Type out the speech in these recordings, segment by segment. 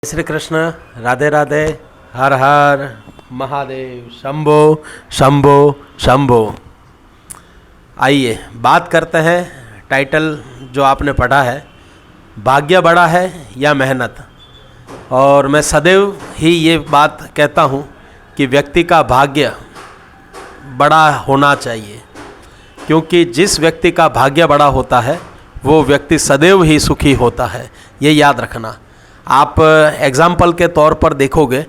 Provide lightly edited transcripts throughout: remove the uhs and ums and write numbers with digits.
श्री कृष्ण, राधे राधे, हर हर महादेव, शंभो शंभो शंभो। आइए बात करते हैं। टाइटल जो आपने पढ़ा है, भाग्य बड़ा है या मेहनत। और मैं सदैव ही ये बात कहता हूँ कि व्यक्ति का भाग्य बड़ा होना चाहिए, क्योंकि जिस व्यक्ति का भाग्य बड़ा होता है वो व्यक्ति सदैव ही सुखी होता है। ये याद रखना। आप एग्ज़ाम्पल के तौर पर देखोगे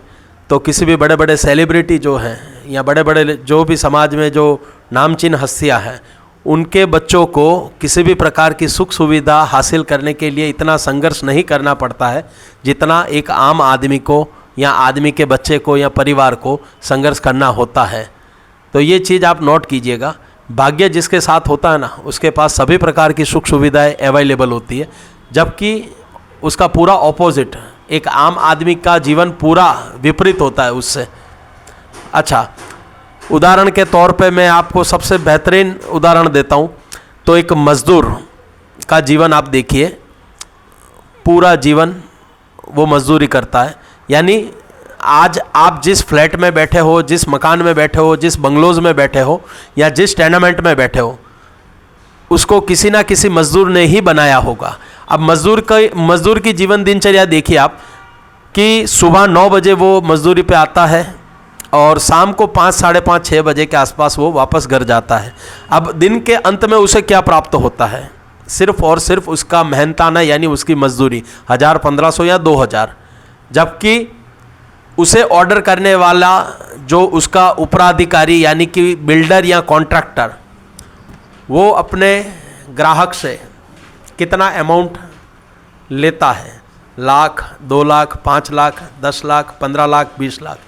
तो किसी भी बड़े बड़े सेलिब्रिटी जो हैं या बड़े बड़े जो भी समाज में जो नामचीन हस्तियां हैं, उनके बच्चों को किसी भी प्रकार की सुख सुविधा हासिल करने के लिए इतना संघर्ष नहीं करना पड़ता है जितना एक आम आदमी को या आदमी के बच्चे को या परिवार को संघर्ष करना होता है। तो ये चीज़ आप नोट कीजिएगा। भाग्य जिसके साथ होता है ना, उसके पास सभी प्रकार की सुख सुविधाएँ अवेलेबल होती है, जबकि उसका पूरा ऑपोजिट एक आम आदमी का जीवन पूरा विपरीत होता है उससे। अच्छा, उदाहरण के तौर पे मैं आपको सबसे बेहतरीन उदाहरण देता हूँ। तो एक मज़दूर का जीवन आप देखिए, पूरा जीवन वो मजदूरी करता है। यानी आज आप जिस फ्लैट में बैठे हो, जिस मकान में बैठे हो, जिस बंगलोज में बैठे हो या जिस टेनामेंट में बैठे हो, उसको किसी ना किसी मजदूर ने ही बनाया होगा। अब मजदूर की जीवन दिनचर्या देखिए आप, कि सुबह 9 बजे वो मजदूरी पे आता है और शाम को 5, साढ़े 5, 6 बजे के आसपास वो वापस घर जाता है। अब दिन के अंत में उसे क्या प्राप्त होता है? सिर्फ और सिर्फ उसका मेहनताना यानी उसकी मजदूरी 1000, 1500 या 2000। जबकि उसे ऑर्डर करने वाला जो उसका उपराधिकारी यानी कि बिल्डर या कॉन्ट्रैक्टर, वो अपने ग्राहक से कितना अमाउंट लेता है? लाख, 2 लाख, 5 लाख, 10 लाख, 15 लाख, 20 लाख।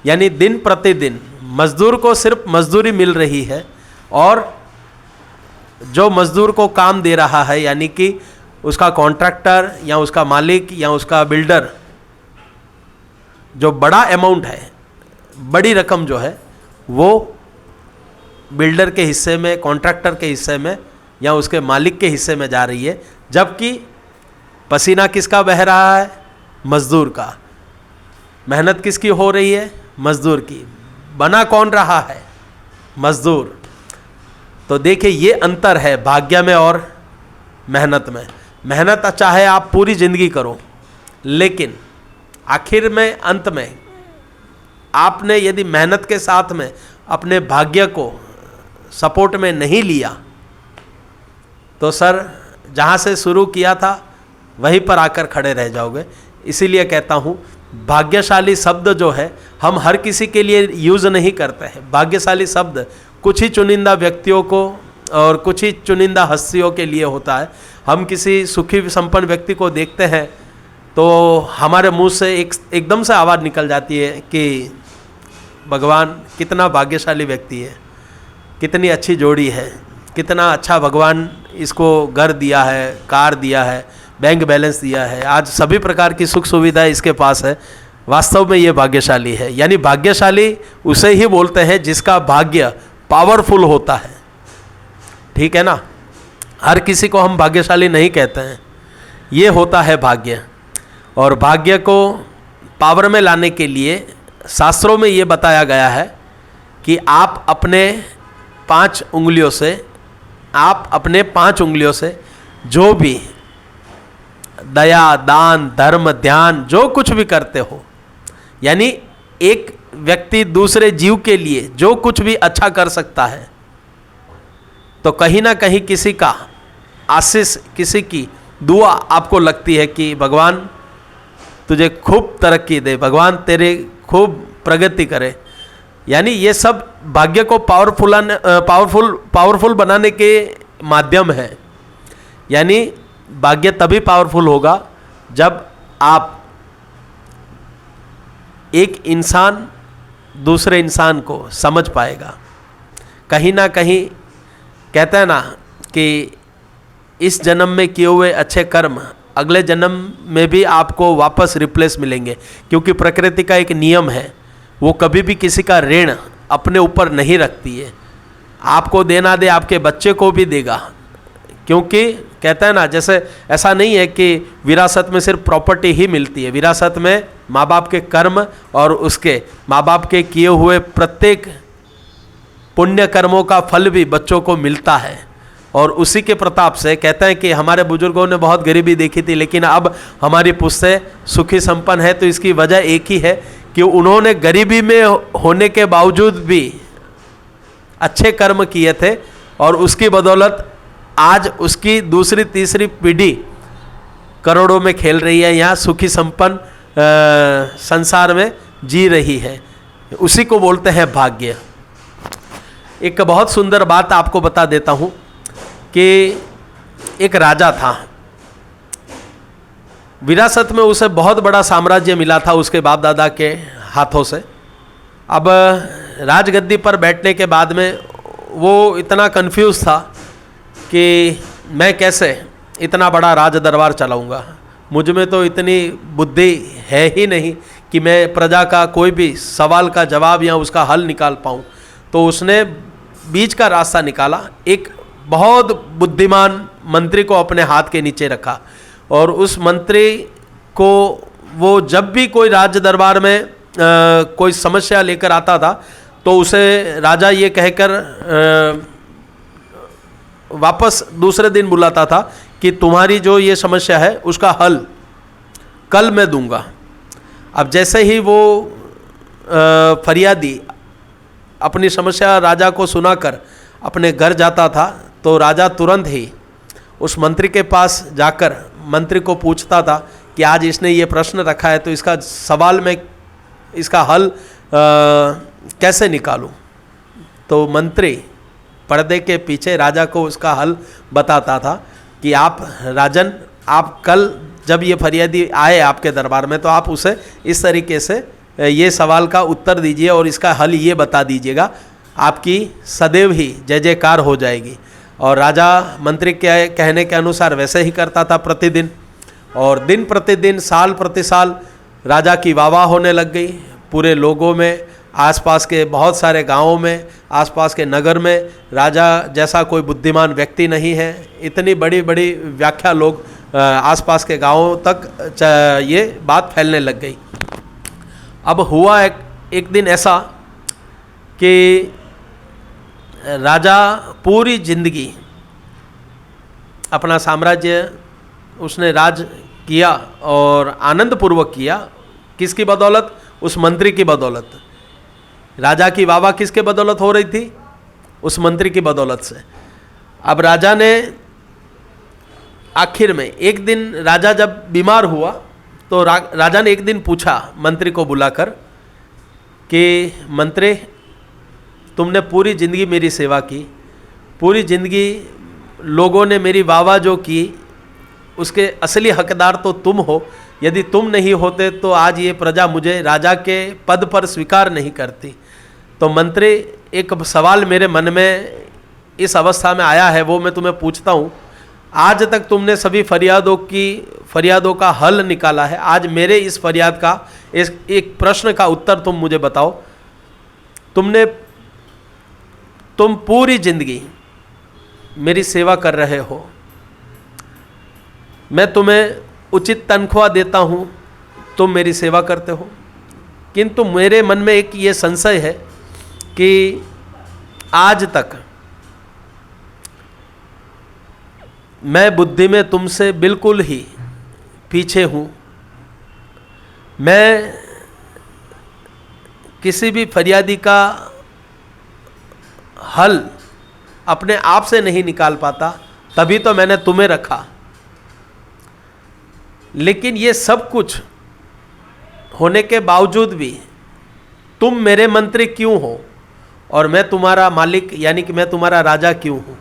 यानी दिन प्रतिदिन मजदूर को सिर्फ मजदूरी मिल रही है, और जो मजदूर को काम दे रहा है यानी कि उसका कॉन्ट्रैक्टर या उसका मालिक या उसका बिल्डर, जो बड़ा अमाउंट है, बड़ी रकम जो है, वो बिल्डर के हिस्से में, कॉन्ट्रैक्टर के हिस्से में या उसके मालिक के हिस्से में जा रही है। जबकि पसीना किसका बह रहा है? मजदूर का। मेहनत किसकी हो रही है? मजदूर की। बना कौन रहा है? मजदूर। तो देखिए, ये अंतर है भाग्य में और मेहनत में। मेहनत चाहे आप पूरी जिंदगी करो, लेकिन आखिर में, अंत में, आपने यदि मेहनत के साथ में अपने भाग्य को सपोर्ट में नहीं लिया तो सर, जहाँ से शुरू किया था वहीं पर आकर खड़े रह जाओगे। इसीलिए कहता हूँ, भाग्यशाली शब्द जो है हम हर किसी के लिए यूज़ नहीं करते हैं। भाग्यशाली शब्द कुछ ही चुनिंदा व्यक्तियों को और कुछ ही चुनिंदा हस्तियों के लिए होता है। हम किसी सुखी संपन्न व्यक्ति को देखते हैं तो हमारे मुंह से एकदम से आवाज़ निकल जाती है कि भगवान कितना भाग्यशाली व्यक्ति है, कितनी अच्छी जोड़ी है, कितना अच्छा भगवान इसको घर दिया है, कार दिया है, बैंक बैलेंस दिया है, आज सभी प्रकार की सुख सुविधाएं इसके पास है। वास्तव में ये भाग्यशाली है। यानी भाग्यशाली उसे ही बोलते हैं जिसका भाग्य पावरफुल होता है। ठीक है ना? हर किसी को हम भाग्यशाली नहीं कहते हैं। ये होता है भाग्य। और भाग्य को पावर में लाने के लिए शास्त्रों में ये बताया गया है कि आप अपने 5 उंगलियों से जो भी दया, दान, धर्म, ध्यान, जो कुछ भी करते हो, यानी एक व्यक्ति दूसरे जीव के लिए जो कुछ भी अच्छा कर सकता है, तो कहीं ना कहीं किसी का आशीष, किसी की दुआ आपको लगती है कि भगवान तुझे खूब तरक्की दे, भगवान तेरे खूब प्रगति करे। यानी ये सब भाग्य को पावरफुल बनाने के माध्यम है। यानी भाग्य तभी पावरफुल होगा जब आप, एक इंसान दूसरे इंसान को समझ पाएगा। कहीं ना कहीं कहते हैं ना कि इस जन्म में किए हुए अच्छे कर्म अगले जन्म में भी आपको वापस रिप्लेस मिलेंगे, क्योंकि प्रकृति का एक नियम है, वो कभी भी किसी का ऋण अपने ऊपर नहीं रखती है। आपको देना दे, आपके बच्चे को भी देगा, क्योंकि कहते हैं ना, जैसे ऐसा नहीं है कि विरासत में सिर्फ प्रॉपर्टी ही मिलती है, विरासत में माँ बाप के कर्म और उसके माँ बाप के किए हुए प्रत्येक पुण्य कर्मों का फल भी बच्चों को मिलता है। और उसी के प्रताप से कहते हैं कि हमारे बुजुर्गों ने बहुत गरीबी देखी थी, लेकिन अब हमारी पुश्तें सुखी संपन्न है। तो इसकी वजह एक ही है कि उन्होंने गरीबी में होने के बावजूद भी अच्छे कर्म किए थे, और उसकी बदौलत आज उसकी दूसरी तीसरी पीढ़ी करोड़ों में खेल रही है, यहाँ सुखी संपन्न संसार में जी रही है। उसी को बोलते हैं भाग्य। एक बहुत सुंदर बात आपको बता देता हूँ कि एक राजा था, विरासत में उसे बहुत बड़ा साम्राज्य मिला था उसके बाप दादा के हाथों से। अब राजगद्दी पर बैठने के बाद में वो इतना कंफ्यूज था कि मैं कैसे इतना बड़ा राज दरबार चलाऊंगा, मुझ में तो इतनी बुद्धि है ही नहीं कि मैं प्रजा का कोई भी सवाल का जवाब या उसका हल निकाल पाऊँ। तो उसने बीच का रास्ता निकाला, एक बहुत बुद्धिमान मंत्री को अपने हाथ के नीचे रखा, और उस मंत्री को वो जब भी कोई राज दरबार में कोई समस्या लेकर आता था तो उसे राजा ये कहकर वापस दूसरे दिन बुलाता था कि तुम्हारी जो ये समस्या है उसका हल कल मैं दूंगा। अब जैसे ही वो फरियादी अपनी समस्या राजा को सुनाकर अपने घर जाता था तो राजा तुरंत ही उस मंत्री के पास जाकर मंत्री को पूछता था कि आज इसने ये प्रश्न रखा है तो इसका सवाल में इसका हल कैसे निकालूं। तो मंत्री पर्दे के पीछे राजा को उसका हल बताता था कि आप राजन, आप कल जब ये फरियादी आए आपके दरबार में तो आप उसे इस तरीके से ये सवाल का उत्तर दीजिए और इसका हल ये बता दीजिएगा, आपकी सदैव ही जय जयकार हो जाएगी। और राजा मंत्री के कहने के अनुसार वैसे ही करता था प्रतिदिन, और दिन प्रतिदिन साल प्रति साल राजा की वाह होने लग गई पूरे लोगों में, आसपास के बहुत सारे गांवों में, आसपास के नगर में राजा जैसा कोई बुद्धिमान व्यक्ति नहीं है। इतनी बड़ी बड़ी व्याख्या लोग आसपास के गांवों तक ये बात फैलने लग गई। अब हुआ एक दिन ऐसा कि राजा पूरी जिंदगी अपना साम्राज्य उसने राज किया और आनंदपूर्वक किया। किसकी बदौलत? उस मंत्री की बदौलत। राजा की वाह किसके बदौलत हो रही थी? उस मंत्री की बदौलत से। अब राजा ने आखिर में एक दिन राजा जब बीमार हुआ तो राजा ने एक दिन पूछा मंत्री को बुलाकर कि मंत्री, तुमने पूरी ज़िंदगी मेरी सेवा की, पूरी ज़िंदगी लोगों ने मेरी वाह जो की उसके असली हकदार तो तुम हो। यदि तुम नहीं होते तो आज ये प्रजा मुझे राजा के पद पर स्वीकार नहीं करती। तो मंत्री, एक सवाल मेरे मन में इस अवस्था में आया है, वो मैं तुम्हें पूछता हूँ। आज तक तुमने सभी फरियादों का हल निकाला है, आज मेरे इस फरियाद का एक प्रश्न का उत्तर तुम मुझे बताओ। तुम पूरी जिंदगी मेरी सेवा कर रहे हो, मैं तुम्हें उचित तनख्वाह देता हूँ, तुम मेरी सेवा करते हो, किंतु मेरे मन में एक ये संशय है कि आज तक मैं बुद्धि में तुमसे बिल्कुल ही पीछे हूँ। मैं किसी भी फरियादी का हल अपने आप से नहीं निकाल पाता, तभी तो मैंने तुम्हें रखा। लेकिन ये सब कुछ होने के बावजूद भी तुम मेरे मंत्री क्यों हो और मैं तुम्हारा मालिक यानी कि मैं तुम्हारा राजा क्यों हूँ?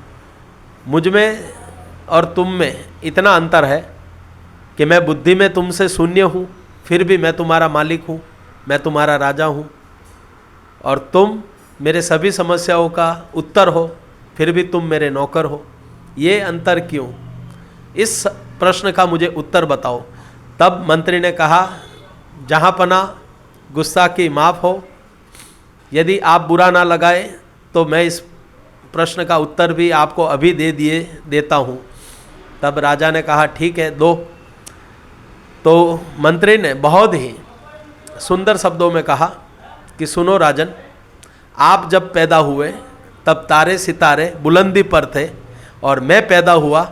मुझ में और तुम में इतना अंतर है कि मैं बुद्धि में तुमसे शून्य हूँ, फिर भी मैं तुम्हारा मालिक हूँ, मैं तुम्हारा राजा हूँ, और तुम मेरे सभी समस्याओं का उत्तर हो, फिर भी तुम मेरे नौकर हो। ये अंतर क्यों? इस प्रश्न का मुझे उत्तर बताओ। तब मंत्री ने कहा, जहाँ पना गुस्ताखी माफ़ हो, यदि आप बुरा ना लगाए तो मैं इस प्रश्न का उत्तर भी आपको अभी देता हूँ तब राजा ने कहा ठीक है दो। तो मंत्री ने बहुत ही सुंदर शब्दों में कहा कि सुनो राजन, आप जब पैदा हुए तब तारे सितारे बुलंदी पर थे, और मैं पैदा हुआ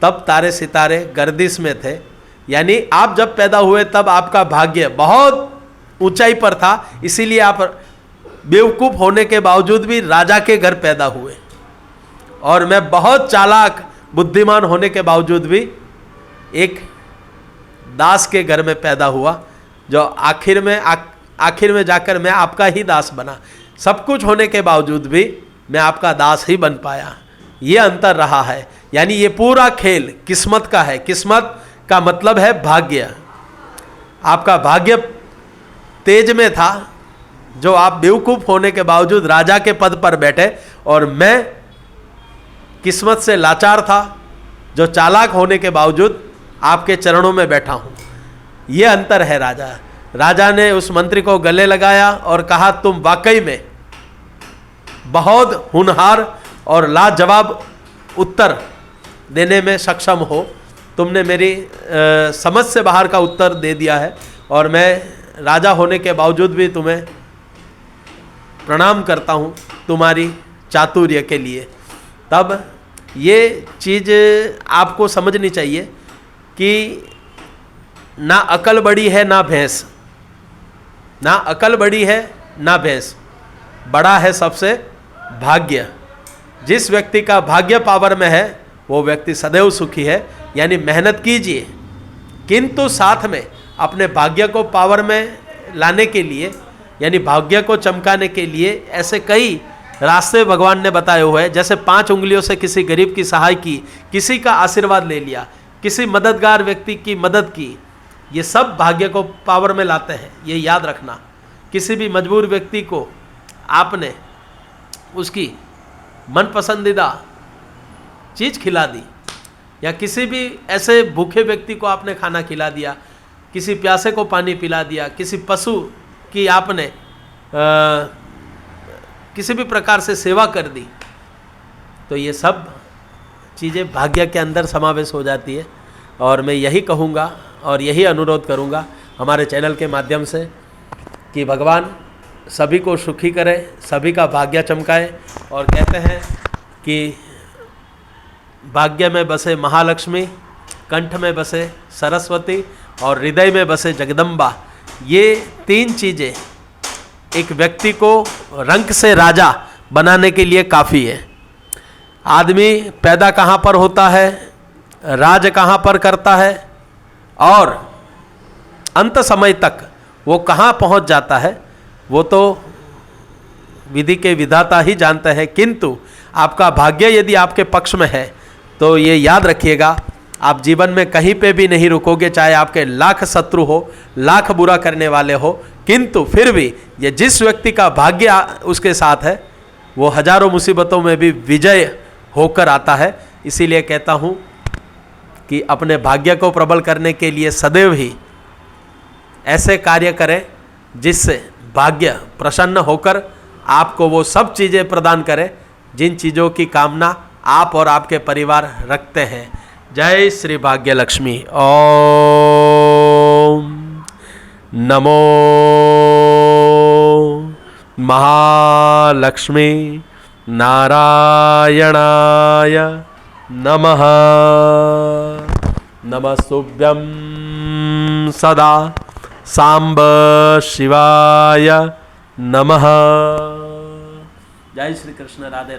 तब तारे सितारे गर्दिश में थे। यानी आप जब पैदा हुए तब आपका भाग्य बहुत ऊंचाई पर था, इसीलिए आप बेवकूफ़ होने के बावजूद भी राजा के घर पैदा हुए, और मैं बहुत चालाक बुद्धिमान होने के बावजूद भी एक दास के घर में पैदा हुआ, जो आखिर में जाकर मैं आपका ही दास बना। सब कुछ होने के बावजूद भी मैं आपका दास ही बन पाया। ये अंतर रहा है। यानी ये पूरा खेल किस्मत का है। किस्मत का मतलब है भाग्य। आपका भाग्य तेज में था, जो आप बेवकूफ़ होने के बावजूद राजा के पद पर बैठे, और मैं किस्मत से लाचार था, जो चालाक होने के बावजूद आपके चरणों में बैठा हूँ। ये अंतर है राजा। राजा ने उस मंत्री को गले लगाया और कहा, तुम वाकई में बहुत होनहार और लाजवाब उत्तर देने में सक्षम हो। तुमने मेरी समझ से बाहर का उत्तर दे दिया है, और मैं राजा होने के बावजूद भी तुम्हें प्रणाम करता हूँ तुम्हारी चातुर्य के लिए। तब ये चीज़ आपको समझनी चाहिए कि ना अकल बड़ी है ना भैंस, ना अकल बड़ी है ना भैंस, बड़ा है सबसे भाग्य। जिस व्यक्ति का भाग्य पावर में है वो व्यक्ति सदैव सुखी है। यानी मेहनत कीजिए, किंतु साथ में अपने भाग्य को पावर में लाने के लिए, यानी भाग्य को चमकाने के लिए ऐसे कई रास्ते भगवान ने बताए हुए हैं। जैसे 5 उंगलियों से किसी गरीब की सहाय की, किसी का आशीर्वाद ले लिया, किसी मददगार व्यक्ति की मदद की, ये सब भाग्य को पावर में लाते हैं। ये याद रखना। किसी भी मजबूर व्यक्ति को आपने उसकी मन पसंदीदा चीज़ खिला दी, या किसी भी ऐसे भूखे व्यक्ति को आपने खाना खिला दिया, किसी प्यासे को पानी पिला दिया, किसी पशु की आपने किसी भी प्रकार से सेवा कर दी, तो ये सब चीज़ें भाग्य के अंदर समावेश हो जाती है। और मैं यही कहूँगा और यही अनुरोध करूँगा हमारे चैनल के माध्यम से कि भगवान सभी को सुखी करे, सभी का भाग्य चमकाए। और कहते हैं कि भाग्य में बसे महालक्ष्मी, कंठ में बसे सरस्वती और हृदय में बसे जगदम्बा। ये 3 चीज़ें एक व्यक्ति को रंक से राजा बनाने के लिए काफ़ी है। आदमी पैदा कहाँ पर होता है, राज कहाँ पर करता है, और अंत समय तक वो कहाँ पहुँच जाता है, वो तो विधि के विधाता ही जानते हैं। किंतु आपका भाग्य यदि आपके पक्ष में है तो ये याद रखिएगा, आप जीवन में कहीं पे भी नहीं रुकोगे, चाहे आपके लाख शत्रु हो, लाख बुरा करने वाले हो, किंतु फिर भी ये जिस व्यक्ति का भाग्य उसके साथ है वो हजारों मुसीबतों में भी विजय होकर आता है। इसीलिए कहता हूँ कि अपने भाग्य को प्रबल करने के लिए सदैव ही ऐसे कार्य करें जिससे भाग्य प्रसन्न होकर आपको वो सब चीज़ें प्रदान करे जिन चीज़ों की कामना आप और आपके परिवार रखते हैं। जय श्री भाग्य लक्ष्मी। ओम नमो महालक्ष्मी नारायणाय नमः। नमस्तुभ्यं सदा सांब शिवाय नमः। जय श्री कृष्ण। राधे।